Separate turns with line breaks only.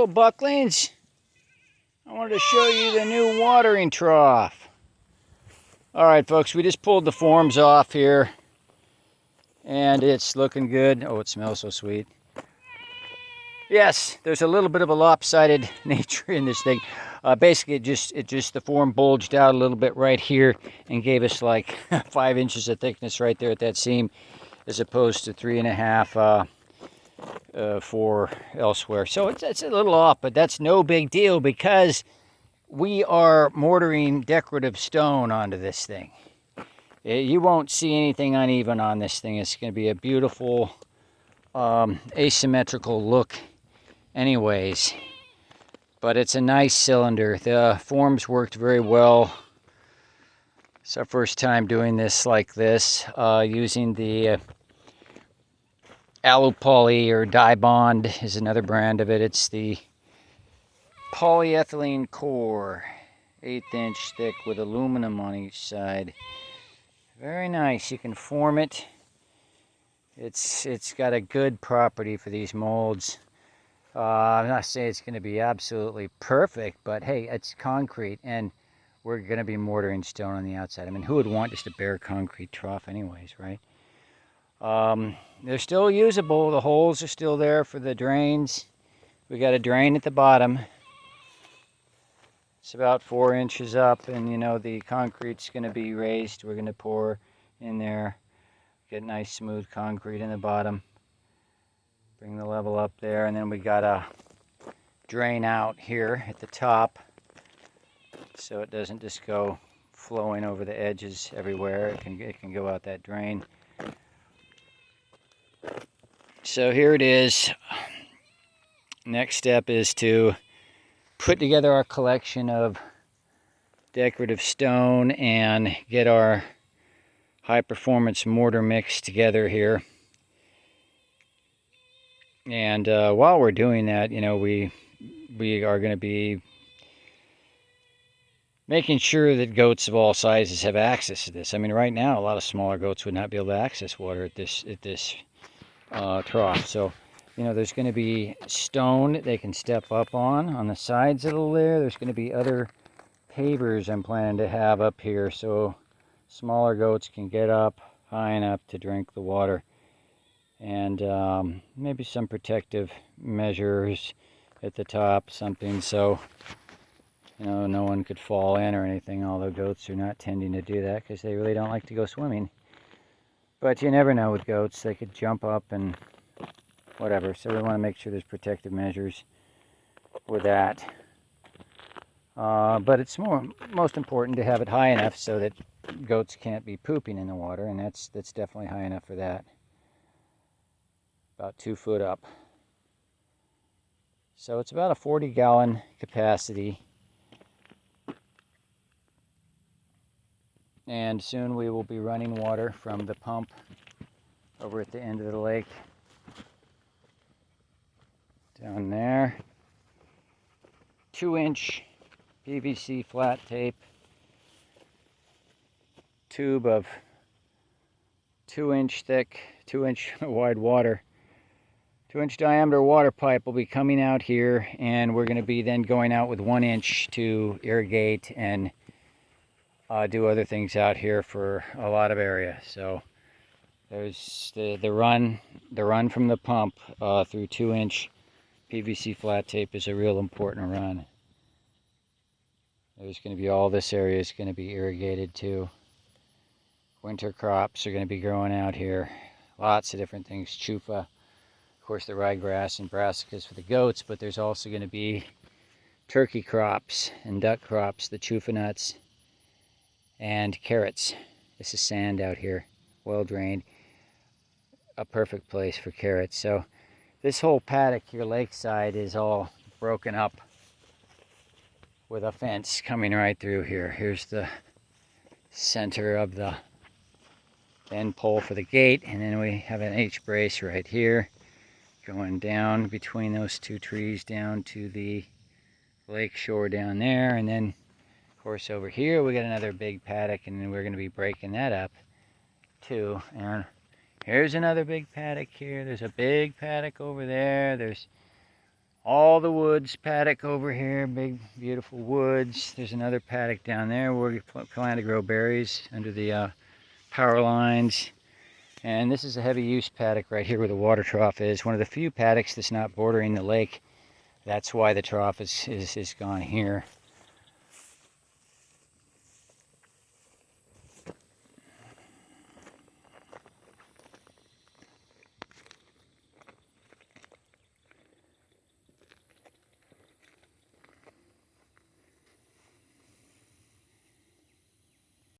Hello, Bucklings. I wanted to show you the new watering trough. All right, folks, we just pulled the forms off here, and it's looking good. Oh, it smells so sweet. Yes, there's a little bit of a lopsided nature in this thing. Basically, it just the form bulged out a little bit right here and gave us like 5 inches of thickness right there at that seam, as opposed to 3.5 for elsewhere. So it's a little off, but that's no big deal because we are mortaring decorative stone onto this thing. You won't see anything uneven on this thing. It's going to be a beautiful asymmetrical look anyways. But it's a nice cylinder. The forms worked very well. It's our first time doing this like this, using the Alu-Poly or Dye Bond is another brand of it. It's the polyethylene core, 1/8 inch thick with aluminum on each side. Very nice. You can form it. It's got a good property for these molds. I'm not saying it's going to be absolutely perfect, but hey, it's concrete, and we're going to be mortaring stone on the outside. I mean, who would want just a bare concrete trough anyways, right? They're still usable. The holes are still there for the drains. We got a drain at the bottom. It's about 4 inches up, and you know the concrete's going to be raised. We're going to pour in there, get nice smooth concrete in the bottom, bring the level up there, and then we got a drain out here at the top so it doesn't just go flowing over the edges everywhere. It can go out that drain. So here it is. Next step is to put together our collection of decorative stone and get our high performance mortar mix together here. And while we're doing that, you know, we are going to be making sure that goats of all sizes have access to this. I mean, right now a lot of smaller goats would not be able to access water at this trough. So, you know, there's going to be stone that they can step up on the sides of the layer. There's going to be other pavers I'm planning to have up here so smaller goats can get up high enough to drink the water. And maybe some protective measures at the top, something so, you know, no one could fall in or anything, although goats are not tending to do that because they really don't like to go swimming. But you never know with goats. They could jump up and whatever. So we want to make sure there's protective measures with that. But it's most important to have it high enough so that goats can't be pooping in the water, and that's definitely high enough for that. About 2 foot up. So it's about a 40-gallon capacity. And soon we will be running water from the pump over at the end of the lake. Down there. 2-inch PVC flat tape. Tube of 2-inch thick, 2-inch wide water. 2-inch diameter water pipe will be coming out here, and we're going to be then going out with 1 inch to irrigate and do other things out here for a lot of area. So there's the run from the pump through 2-inch PVC flat tape is a real important run. There's going to be all this area is going to be irrigated too. Winter crops are going to be growing out here. Lots of different things. Chufa, of course, the ryegrass and brassicas for the goats, but there's also going to be turkey crops and duck crops, the chufa nuts, and carrots. This is sand out here, well drained. A perfect place for carrots. So this whole paddock here lakeside is all broken up with a fence coming right through here. Here's the center of the end pole for the gate, and then we have an H brace right here going down between those 2 trees down to the lake shore down there. And then of course over here we got another big paddock, and then we're going to be breaking that up too. And here's another big paddock here. There's a big paddock over there. There's All the woods paddock over here, big beautiful woods. There's another paddock down there where we plan to grow berries under the power lines. And this is a heavy use paddock right here where the water trough is. One of the few paddocks that's not bordering the lake. That's why the trough is gone here.